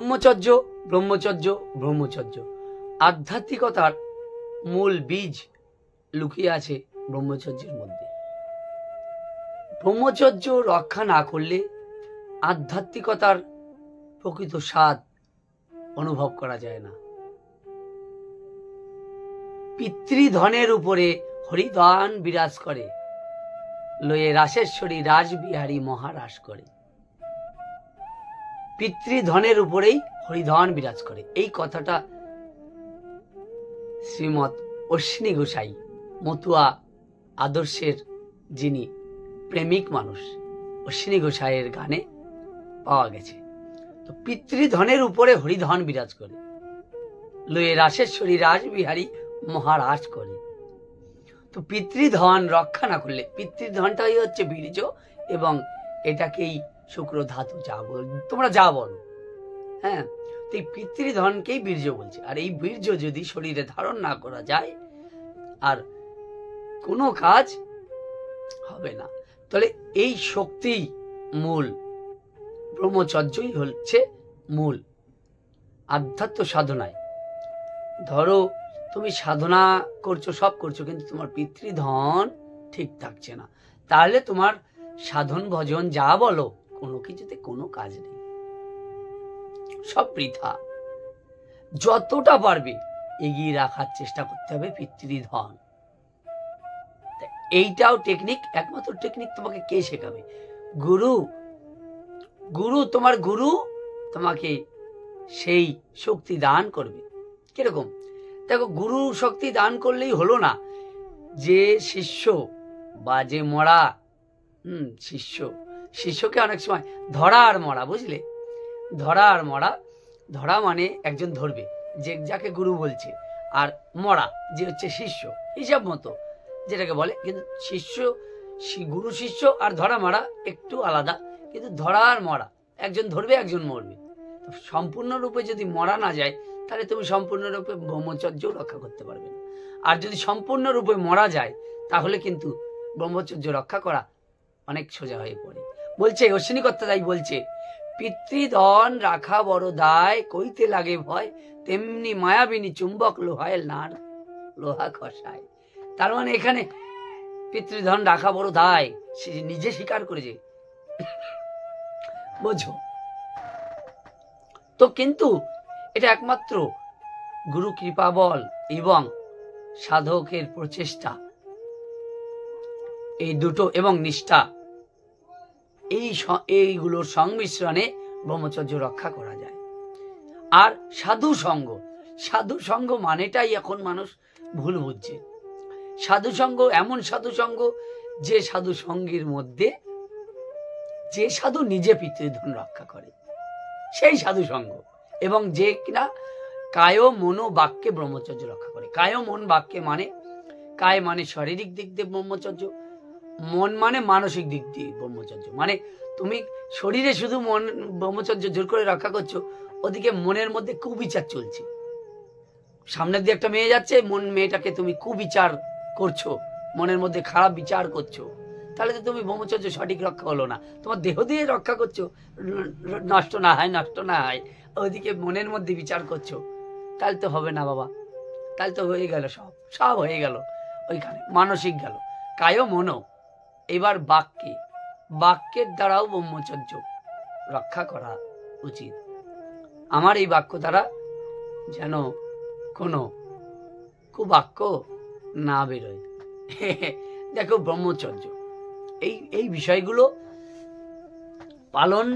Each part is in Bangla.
ব্রহ্মচর্য ব্রহ্মচর্য ব্রহ্মচর্য আধ্যাত্মিকতার মূল বীজ লুকিয়ে আছে ব্রহ্মচর্যের মধ্যে। ব্রহ্মচর্য রক্ষা না করলে আধ্যাত্মিকতার প্রকৃত স্বাদ অনুভব করা যায় না। পিতৃধনের উপরে হরিদান বিরাজ করে, লয়ে রাসেশ্বরী রাসবিহারী মহারাস করে। পিতৃধনের উপরেই হরিধন বিরাজ করে, এই কথাটা শ্রীমৎ অশ্বিনী গোসাই মতুয়া আদর্শের যিনি প্রেমিক মানুষ অশ্বিনী গোসাইয়ের গানে পাওয়া গেছে। তো পিতৃধনের উপরে হরিধন বিরাজ করে, লয়ে রাসেশ্বরী রাসবিহারী মহারাজ করে। তো পিতৃধন রক্ষা না করলে, পিতৃধনটাই হচ্ছে বীর্য, এবং এটাকেই শুক্র ধাতু যা বল তোমরা যা বলো, হ্যাঁ, তো এই পিতৃধনকেই বীর্য বলছে। আর এই বীর্য যদি শরীরে ধারণ না করা যায় আর কোনো কাজ হবে না। তাহলে এই শক্তি মূল, ব্রহ্মচর্যই হচ্ছে মূল আধ্যাত্ম সাধনায়। ধরো তুমি সাধনা করছো, সব করছো, কিন্তু তোমার পিতৃধন ঠিক থাকছে না, তাহলে তোমার সাধন ভজন যা বলো কোনো কিছুতে কোনো কাজ নেই, সব বৃথা। যতটা পারবে এগিয়ে রাখার চেষ্টা করতে হবে পিতৃধন। এইটাও টেকনিক, একমাত্র টেকনিক তোমাকে কে শেখাবে? গুরু। গুরু, তোমার গুরু তোমাকে সেই শক্তি দান করবে। কিরকম? দেখো, গুরু শক্তি দান করলেই হলো না। যে শিষ্য বা যে মরা শিষ্যকে অনেক সময় ধরা আর মরা, বুঝলে, ধরা আর মরা। ধরা মানে একজন ধরবে, যে যাকে গুরু বলছে, আর মরা যে হচ্ছে শিষ্য, হিসাব মতো যেটাকে বলে। কিন্তু শিষ্য, গুরু শিষ্য আর ধরা মরা একটু আলাদা, কিন্তু ধরা আর মরা, একজন ধরবে একজন মরবে। সম্পূর্ণরূপে যদি মরা না যায়, তাহলে তুমি সম্পূর্ণরূপে ব্রহ্মচর্য রক্ষা করতে পারবে না। আর যদি সম্পূর্ণরূপে মরা যায়, তাহলে কিন্তু ব্রহ্মচর্য রক্ষা করা অনেক সোজা হয়ে পড়ে। বলছে অশ্বিনী কর্তা, তাই বলছে, পিতৃধন রাখা বড় দায়, কইতে লাগে ভয়, তেমনি মায়াবিনী চুম্বক লোহায় নার লোহা খসায়। তার মানে এখানে পিতৃধন রাখা বড় দায়, সে নিজে স্বীকার করেছে, বোঝো তো। কিন্তু এটা একমাত্র গুরু কৃপা বল এবং সাধকের প্রচেষ্টা, এই দুটো এবং নিষ্ঠা, এইগুলোর সংমিশ্রণে ব্রহ্মচর্য রক্ষা করা যায়। আর সাধু সঙ্গ, সাধু সঙ্গ মানেটাই এখন মানুষ ভুল বুঝছে। সাধু সঙ্গ এমন সাধু সঙ্গ, যে সাধু সঙ্গের মধ্যে যে সাধু নিজে পিতৃধন রক্ষা করে, সেই সাধু সঙ্গ, এবং যে কিনা কায় মনো বাক্যে ব্রহ্মচর্য রক্ষা করে। কায় মন বাক্যে মানে, কায় মানে শারীরিক দিক দিয়ে ব্রহ্মচর্য, মন মানে মানসিক দিক দিয়ে ব্রহ্মচর্য। মানে তুমি শরীরে শুধু মন ব্রহ্মচর্য জোর করে রক্ষা করছো, ওদিকে মনের মধ্যে কুবিচার চলছে। সামনের দিয়ে একটা মেয়ে যাচ্ছে, মেয়েটাকে তুমি কুবিচার করছো, মনের মধ্যে খারাপ বিচার করছো, তাহলে তো তুমি ব্রহ্মচর্য সঠিক রক্ষা হলো না। তোমার দেহ দিয়ে রক্ষা করছো, নষ্ট না হয়, ওইদিকে মনের মধ্যে বিচার করছো, তাহলে তো হবে না বাবা। তাহলে তো হয়ে গেল, সব হয়ে গেল ওইখানে, মানসিক গেল, কায় মনো। এবার বাক্যের দ্বারাও ব্রহ্মচর্য রক্ষা করা উচিত। আমার এই বাক্য দ্বারা যেন কোনো কুবাক্য না বেরোয়। দেখো, ব্রহ্মচর্য এই বিষয়গুলো পালন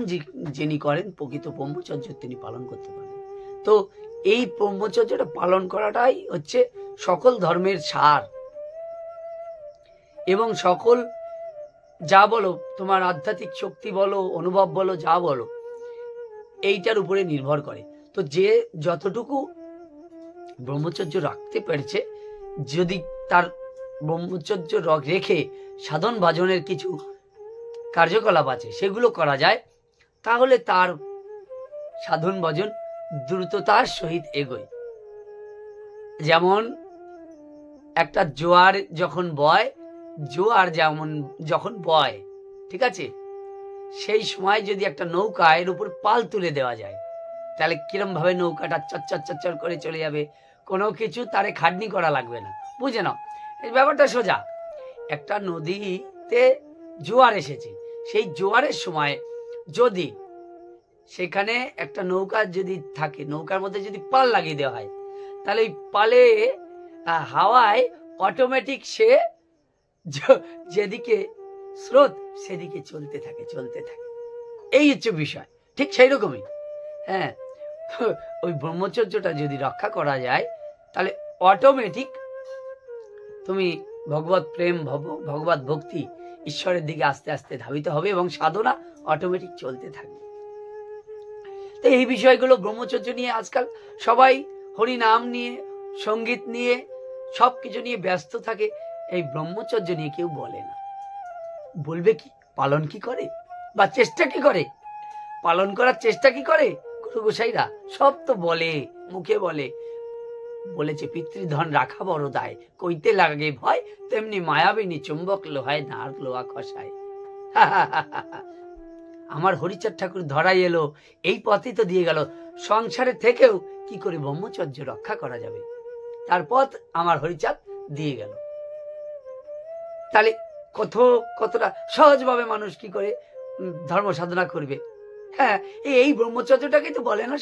যিনি করেন, প্রকৃত ব্রহ্মচর্য তিনি পালন করতে পারেন। তো এই ব্রহ্মচর্যটা পালন করাটাই হচ্ছে সকল ধর্মের সার, এবং সকল যা বলো, তোমার আধ্যাত্মিক শক্তি বলো, অনুভব বলো, যা বলো, এইটার উপরে নির্ভর করে। তো যে যতটুকু ব্রহ্মচর্য রাখতে পেরেছে, যদি তার ব্রহ্মচর্য রেখে সাধন ভজনের কিছু কার্যকলাপ আছে সেগুলো করা যায়, তাহলে তার সাধন ভজন দ্রুততার সহিত এগোয়। যেমন একটা জোয়ার যখন বয়, যখন বয়, ঠিক আছে, সেই সময় যদি একটা নৌকা এর উপর পাল তুলে দেওয়া যায়, তাহলে কিরম ভাবে নৌকাটা চচ্চর চচ্চর করে চলে যাবে, কোনো কিছু তারে খাটনি করা লাগবে না। বুঝে নাও এই ব্যাপারটা সোজা। একটা নদীতে জোয়ার এসেছে, সেই জোয়ারের সময় যদি সেখানে একটা নৌকা যদি থাকে, নৌকার মধ্যে যদি পাল লাগিয়ে দেওয়া হয়, তাহলে ওই পালে হাওয়ায় অটোমেটিক সে যেদিকে স্রোত সেদিকে চলতে থাকে। এই হচ্ছে বিষয়। ঠিক সেই রকমই হ্যাঁ, ওই ব্রহ্মচর্যটা যদি রক্ষা করা যায় তাহলে অটোমেটিক তুমি ভগবত প্রেম, ভগবত ভক্তি, ঈশ্বরের দিকে আস্তে আস্তে ধাবিত হবে এবং সাধনা অটোমেটিক চলতে থাকবে। তো এই বিষয়গুলো ব্রহ্মচর্য নিয়ে আজকাল সবাই হরি নাম নিয়ে, সঙ্গীত নিয়ে, সবকিছু নিয়ে ব্যস্ত থাকে। এই ব্রহ্মচর্য নিয়ে কেউ বলে না। বলবে কি? পালন কি করে বা চেষ্টা কি করে? পালন করার চেষ্টা কি করে? গুরু গোসাইরা সব তো বলে, মুখে বলেছে পিতৃধন রাখা বড় দায়, কইতে লাগে ভয়, তেমনি মায়াবিনী চুম্বক লোহায় নাড় লোহা খসায়। আমার হরিচাঁদ ঠাকুর ধরাই এলো, এই পথই তো দিয়ে গেল। সংসারে থেকেও কি করে ব্রহ্মচর্য রক্ষা করা যাবে, তার পথ আমার হরিচাঁদ দিয়ে গেল। তাহলে কতটা সহজভাবে মানুষ কি করে ধর্ম সাধনা করবে? হ্যাঁ, এই ব্রহ্মচর্যটাকে তো বলে না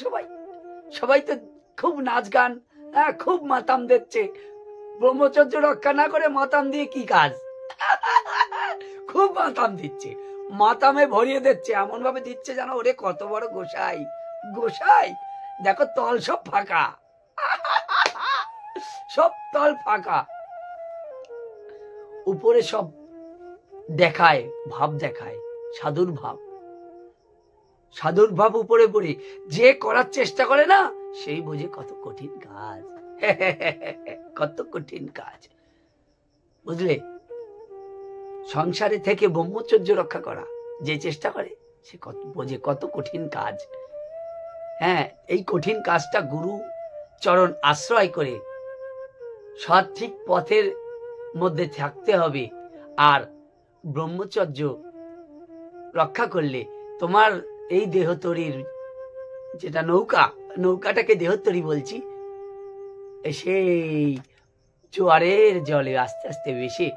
সবাই তো খুব নাচ গান, খুব মাতাম দিচ্ছে। ব্রহ্মচর্য রক্ষা না করে মাতাম দিয়ে কি কাজ? খুব মাতাম দিচ্ছে, মাতামে ভরিয়ে দিচ্ছে, এমন ভাবে দিচ্ছে জানো ওরে কত বড় গোসাই দেখো তল সব ফাঁকা, সব তল ফাঁকা, উপরে সব দেখায়, ভাব দেখায়, সাধুর ভাব উপরে পড়ে। যে করার চেষ্টা করে না সেই বোঝে কত কঠিন কাজ, কত কঠিন কাজ। বুঝলে, সংসারে থেকে ব্রহ্মচর্য রক্ষা করা যে চেষ্টা করে সে বোঝে কত কঠিন কাজ। হ্যাঁ, এই কঠিন কাজটা গুরু চরণ আশ্রয় করে সঠিক পথের মধ্যে থাকতে হবে। আর ব্রহ্মচর্য রক্ষা করলে তোমার এই দেহতরীর যেটা নৌকাটাকে দেহতরী বলছি, সেই জোয়ারের জলে আস্তে আস্তে ভেসে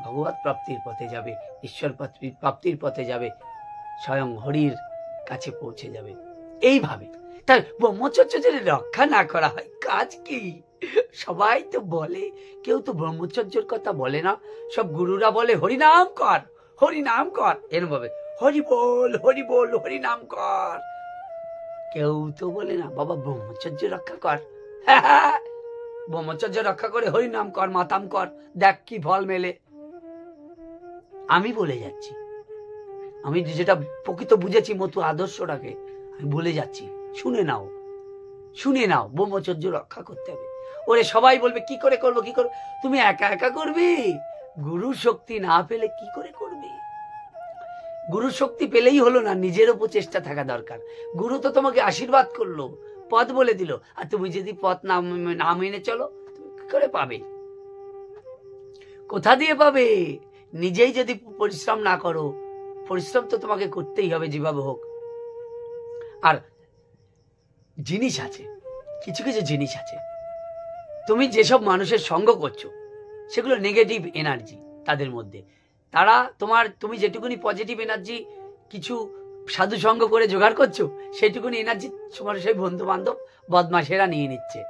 ভগবত প্রাপ্তির পথে যাবে, ঈশ্বর প্রাপ্তির পথে যাবে, স্বয়ং হরির কাছে পৌঁছে যাবে। এইভাবে তাই ব্রহ্মচর্য যদি রক্ষা না করা হয় কাজ কি? সবাই তো বলে, কেউ তো ব্রহ্মচর্যের কথা বলে না। সব গুরুরা বলে হরিনাম কর, হরিনাম কর, এরকম ভাবে হরি বল হরিনাম কর। কেউ তো বলে না বাবা ব্রহ্মচর্য রক্ষা কর, ব্রহ্মচর্য রক্ষা করে হরিনাম কর, মাতাম কর, দেখ কি ফল মেলে। আমি বলে যাচ্ছি, আমি যেটা প্রকৃত বুঝেছি মতো আদর্শটাকে আমি বলে যাচ্ছি, শুনে নাও। ব্রহ্মচর্য রক্ষা করতে হবে। ওরে সবাই বলবে কি করে করবো, কি করবো? তুমি একা একা করবে? গুরু শক্তি না পেলে কি করে করবে? গুরু শক্তি পেলেই হলো না, নিজের উপর চেষ্টা থাকা দরকার। গুরু তো তোমাকে আশীর্বাদ করলো, পথ বলে দিল, আর তুমি যদি পথ না মেনে চলো তুমি কি করে পাবে? কোথা দিয়ে পাবে? নিজেই যদি পরিশ্রম না করো, পরিশ্রম তো তোমাকে করতেই হবে যেভাবে হোক। আর জিনিস আছে, কিছু কিছু জিনিস আছে, তুমি যেসব মানুষের সঙ্গ করছো সেগুলো নেগেটিভ এনার্জি তাদের মধ্যে। তুমি যেটুকুনি পজিটিভ এনার্জি কিছু সাধু সঙ্গ করে জোগাড় করছো, সেইটুকুনি এনার্জি তোমার সেই বন্ধু বান্ধব বদমাশেরা নিয়ে নিচ্ছে।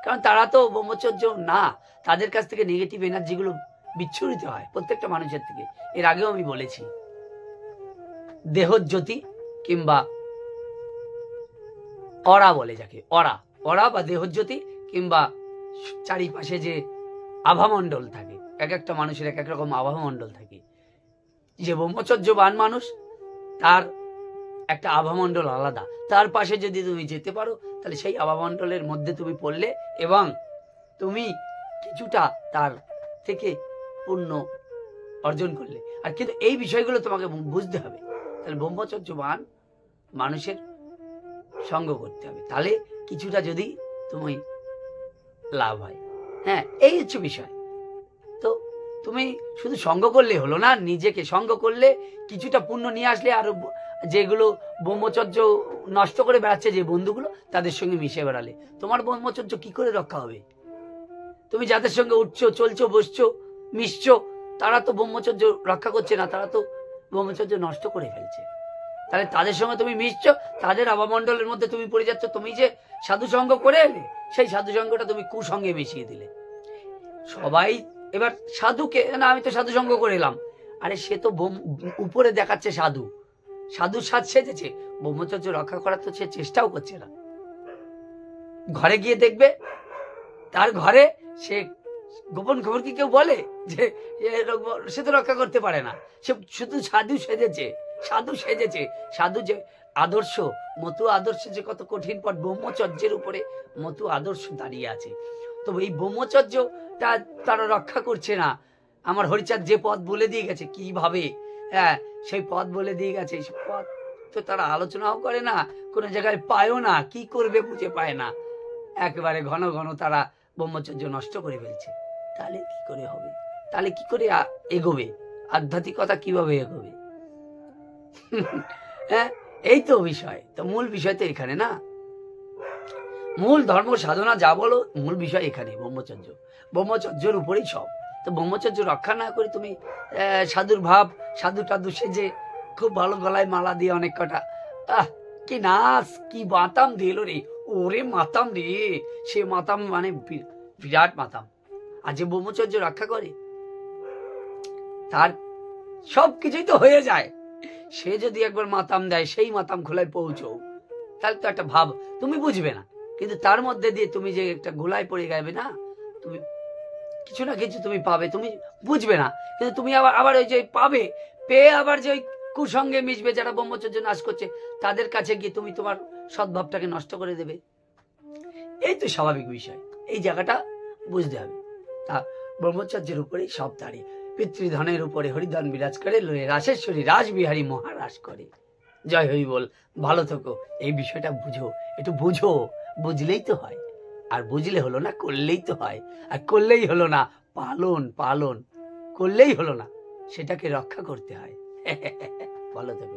কারণ তারা তো ব্রহ্মচর্য না, তাদের কাছ থেকে নেগেটিভ এনার্জি গুলো বিচ্ছুরিত হয় প্রত্যেকটা মানুষের থেকে। এর আগেও আমি বলেছি, দেহজ্যোতি কিংবা অরা বলে যাকে, অরা বা দেহজ্যোতি কিংবা চারিপাশে যে আভামণ্ডল থাকে, এক একটা মানুষের এক এক রকম আভামণ্ডল থাকে। যে ব্রহ্মচর্যবান মানুষ তার একটা আভামণ্ডল আলাদা, তার পাশে যদি তুমি যেতে পারো তাহলে সেই আভামণ্ডলের মধ্যে তুমি পড়লে এবং তুমি কিছুটা তার থেকে পুণ্য অর্জন করলে। আর কিন্তু এই বিষয়গুলো তোমাকে বুঝতে হবে। তাহলে ব্রহ্মচর্যবান মানুষের সঙ্গ করতে হবে, তাহলে কিছুটা যদি তুমি লাভ হয়। হ্যাঁ, এই হচ্ছে বিষয়। তো তুমি শুধু সঙ্গ করলে হলো না, নিজেকে সঙ্গ করলে কিছুটা পুণ্য নিয়ে আসলে, আর যেগুলো ব্রহ্মচর্য নষ্ট করে বেড়াচ্ছে যে বন্ধুগুলো, তাদের সঙ্গে মিশে বেড়ালে তোমার ব্রহ্মচর্য কি করে রক্ষা হবে? তুমি যাদের সঙ্গে উঠছো, চলছো, বসছো, মিশছো, তারা তো ব্রহ্মচর্য রক্ষা করছে না, তারা তো ব্রহ্মচর্য নষ্ট করে ফেলছে। তাহলে তাদের সঙ্গে তুমি মিশছো, তাদের আবামণ্ডলের মধ্যে তুমি পড়ে যাচ্ছ। তুমি যে সাধু সঙ্গ করে এলে, সেই সাধু সঙ্গটা তুমি কুসঙ্গে মিশিয়ে দিলে। সবাই এবার সাধুকে, না আমি তো সাধু সঙ্গ করে এলাম, আরে সে তো উপরে দেখাচ্ছে সাধু, সাধু সাজ সেজেছে, ব্রহ্মচর্য রক্ষা করার তো সে চেষ্টাও করছে না। ঘরে গিয়ে দেখবে তার ঘরে সে গোপন খবর কি কেউ বলে যে সে তো রক্ষা করতে পারে না, সে শুধু সাধু সেজেছে, সাধু সেজেছে। সাধু যে আদর্শ, মতু আদর্শ যে কত কঠিন পথ, ব্রহ্মচর্যের উপরে মতু আদর্শ দাঁড়িয়ে আছে। তো এই ব্রহ্মচর্যটা তারা রক্ষা করছে না। আমার হরিচাঁদ যে পথ বলে দিয়ে গেছে কিভাবে, হ্যাঁ সেই পথ বলে দিয়ে গেছে, সেই পথ তো তারা আলোচনাও করে না, কোনো জায়গায় পায়ও না, কি করবে বুঝে পায় না। একেবারে ঘন ঘন তারা ব্রহ্মচর্য নষ্ট করে ফেলছে। তাহলে কি করে হবে? তাহলে কি করে এগোবে? আধ্যাত্মিকতা কিভাবে এগোবে? হ্যাঁ, এই তো বিষয়। তো মূল বিষয় তো এখানে না, মূল ধর্ম সাধনা যা বলো, মূল বিষয় এখানে ব্রহ্মচর্য। ব্রহ্মচর্যের উপরেই সব। তো ব্রহ্মচর্য রক্ষা না করে তুমি সাধুর ভাব, সাধু টাধু সেজে খুব ভালো গলায় মালা দিয়ে অনেক কটা কি নাচ, কি মাতাম দিল রে, ওরে মাতাম রে, সে মাতাম মানে বিরাট মাতাম। আর যে ব্রহ্মচর্য রক্ষা করে তার সবকিছুই তো হয়ে যায়। সে যদি একবার মাতাম দেয়, সেই মাতাম খোলায় পৌঁছো, তাহলে তো একটা ভাব তুমি বুঝবে না। কিন্তু তার মধ্যে দিয়ে তুমি যে একটা গোলায় পড়ে গেবে না, তুমি কিছু না কিছু তুমি পাবে, তুমি বুঝবে না, কিন্তু তুমি আবার ওই যে পাবে, পেয়ে আবার যে ওই কুসঙ্গে মিশবে যারা ব্রহ্মচর্য নাশ করছে, তাদের কাছে গিয়ে তুমি তোমার সদ্ভাবটাকে নষ্ট করে দেবে। এই তো স্বাভাবিক বিষয়, এই জায়গাটা বুঝতে হবে। তা ব্রহ্মচর্যের উপরেই সব দাঁড়িয়ে। পিতৃধনের উপরে হরিধন বিরাজ করে, লয়ে রাসেশ্বরী রাসবিহারী মহারাজ করে। জয় হরি বল। ভালো থেকো। এই বিষয়টা বুঝো, একটু বুঝো, বুঝলেই তো হয়। আর বুঝলে হলো না, করলেই তো হয়। আর করলেই হলো না, পালন পালন করলেই হলো না, সেটাকে রক্ষা করতে হয়। ভালো থেকো।